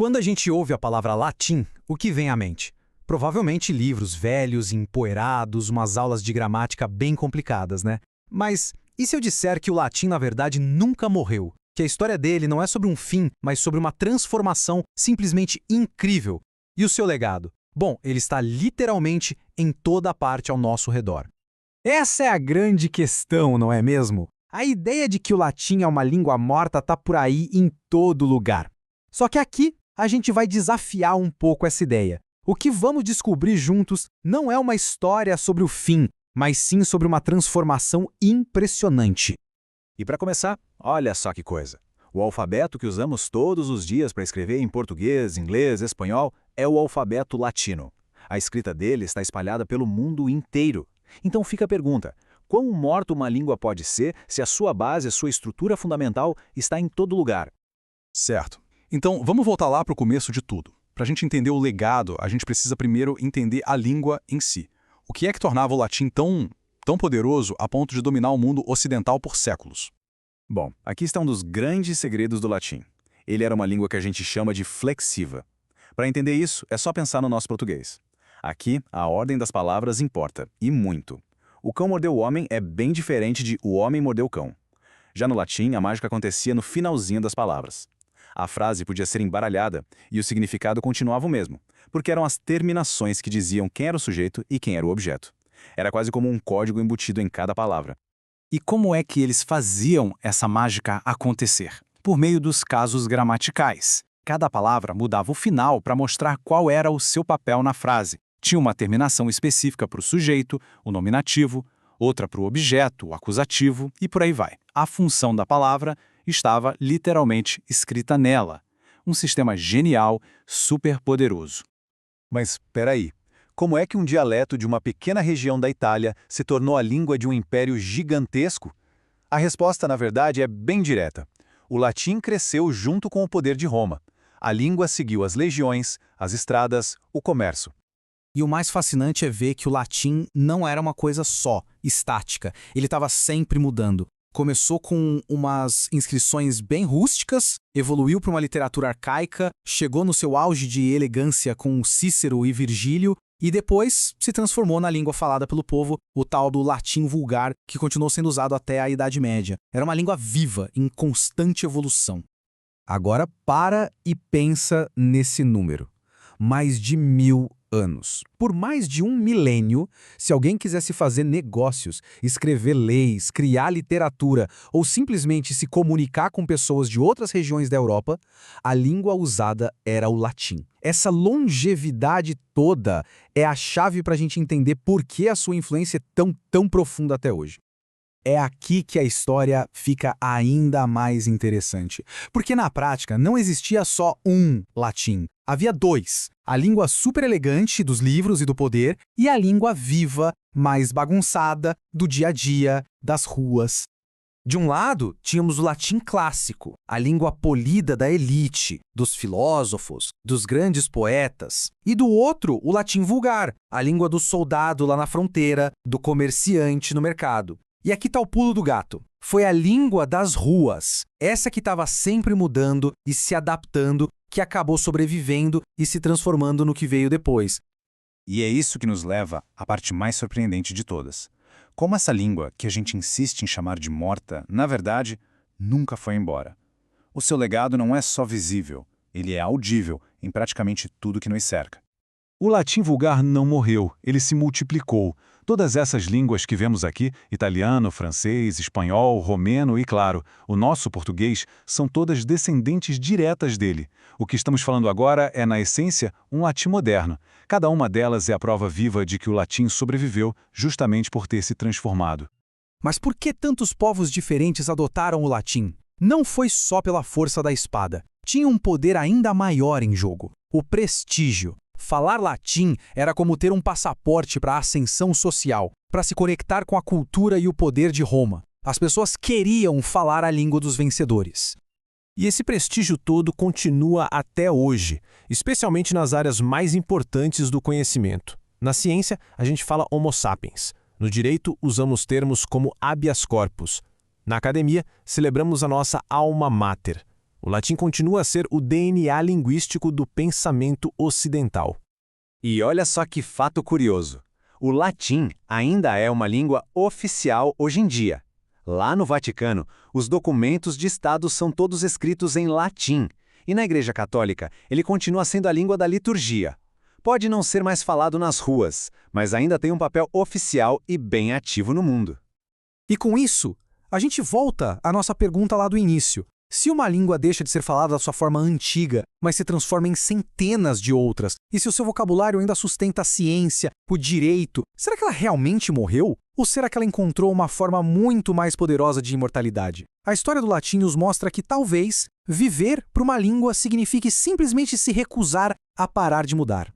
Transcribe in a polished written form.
Quando a gente ouve a palavra latim, o que vem à mente? Provavelmente livros velhos, empoeirados, umas aulas de gramática bem complicadas, né? Mas e se eu disser que o latim, na verdade, nunca morreu? Que a história dele não é sobre um fim, mas sobre uma transformação simplesmente incrível. E o seu legado? Bom, ele está literalmente em toda parte ao nosso redor. Essa é a grande questão, não é mesmo? A ideia de que o latim é uma língua morta está por aí em todo lugar. Só que aqui a gente vai desafiar um pouco essa ideia. O que vamos descobrir juntos não é uma história sobre o fim, mas sim sobre uma transformação impressionante. E para começar, olha só que coisa. O alfabeto que usamos todos os dias para escrever em português, inglês, espanhol é o alfabeto latino. A escrita dele está espalhada pelo mundo inteiro. Então fica a pergunta: quão morta uma língua pode ser se a sua base, a sua estrutura fundamental está em todo lugar? Certo. Então, vamos voltar lá para o começo de tudo. Para a gente entender o legado, a gente precisa primeiro entender a língua em si. O que é que tornava o latim tão poderoso a ponto de dominar o mundo ocidental por séculos? Bom, aqui está um dos grandes segredos do latim. Ele era uma língua que a gente chama de flexiva. Para entender isso, é só pensar no nosso português. Aqui, a ordem das palavras importa, e muito. O cão mordeu o homem é bem diferente de o homem mordeu o cão. Já no latim, a mágica acontecia no finalzinho das palavras. A frase podia ser embaralhada e o significado continuava o mesmo, porque eram as terminações que diziam quem era o sujeito e quem era o objeto. Era quase como um código embutido em cada palavra. E como é que eles faziam essa mágica acontecer? Por meio dos casos gramaticais. Cada palavra mudava o final para mostrar qual era o seu papel na frase. Tinha uma terminação específica para o sujeito, o nominativo, outra para o objeto, o acusativo, e por aí vai. A função da palavra estava literalmente escrita nela. Um sistema genial, super poderoso. Mas, peraí, como é que um dialeto de uma pequena região da Itália se tornou a língua de um império gigantesco? A resposta, na verdade, é bem direta. O latim cresceu junto com o poder de Roma. A língua seguiu as legiões, as estradas, o comércio. E o mais fascinante é ver que o latim não era uma coisa só, estática. Ele estava sempre mudando. Começou com umas inscrições bem rústicas, evoluiu para uma literatura arcaica, chegou no seu auge de elegância com Cícero e Virgílio, e depois se transformou na língua falada pelo povo, o tal do latim vulgar, que continuou sendo usado até a Idade Média. Era uma língua viva, em constante evolução. Agora para e pensa nesse número. Mais de 1000 anos. Por mais de um milênio, se alguém quisesse fazer negócios, escrever leis, criar literatura ou simplesmente se comunicar com pessoas de outras regiões da Europa, a língua usada era o latim. Essa longevidade toda é a chave para a gente entender por que a sua influência é tão profunda até hoje. É aqui que a história fica ainda mais interessante. Porque na prática não existia só um latim. Havia dois. A língua super elegante dos livros e do poder e a língua viva, mais bagunçada, do dia a dia, das ruas. De um lado, tínhamos o latim clássico, a língua polida da elite, dos filósofos, dos grandes poetas. E do outro, o latim vulgar, a língua do soldado lá na fronteira, do comerciante no mercado. E aqui está o pulo do gato. Foi a língua das ruas, essa que estava sempre mudando e se adaptando, que acabou sobrevivendo e se transformando no que veio depois. E é isso que nos leva à parte mais surpreendente de todas. Como essa língua, que a gente insiste em chamar de morta, na verdade, nunca foi embora. O seu legado não é só visível, ele é audível em praticamente tudo que nos cerca. O latim vulgar não morreu, ele se multiplicou. Todas essas línguas que vemos aqui, italiano, francês, espanhol, romeno e, claro, o nosso português, são todas descendentes diretas dele. O que estamos falando agora é, na essência, um latim moderno. Cada uma delas é a prova viva de que o latim sobreviveu justamente por ter se transformado. Mas por que tantos povos diferentes adotaram o latim? Não foi só pela força da espada. Tinha um poder ainda maior em jogo: o prestígio. Falar latim era como ter um passaporte para a ascensão social, para se conectar com a cultura e o poder de Roma. As pessoas queriam falar a língua dos vencedores. E esse prestígio todo continua até hoje, especialmente nas áreas mais importantes do conhecimento. Na ciência, a gente fala Homo sapiens. No direito, usamos termos como habeas corpus. Na academia, celebramos a nossa alma mater. O latim continua a ser o DNA linguístico do pensamento ocidental. E olha só que fato curioso. O latim ainda é uma língua oficial hoje em dia. Lá no Vaticano, os documentos de Estado são todos escritos em latim. E na Igreja Católica, ele continua sendo a língua da liturgia. Pode não ser mais falado nas ruas, mas ainda tem um papel oficial e bem ativo no mundo. E com isso, a gente volta à nossa pergunta lá do início. Se uma língua deixa de ser falada da sua forma antiga, mas se transforma em centenas de outras, e se o seu vocabulário ainda sustenta a ciência, o direito, será que ela realmente morreu? Ou será que ela encontrou uma forma muito mais poderosa de imortalidade? A história do latim nos mostra que talvez viver para uma língua signifique simplesmente se recusar a parar de mudar.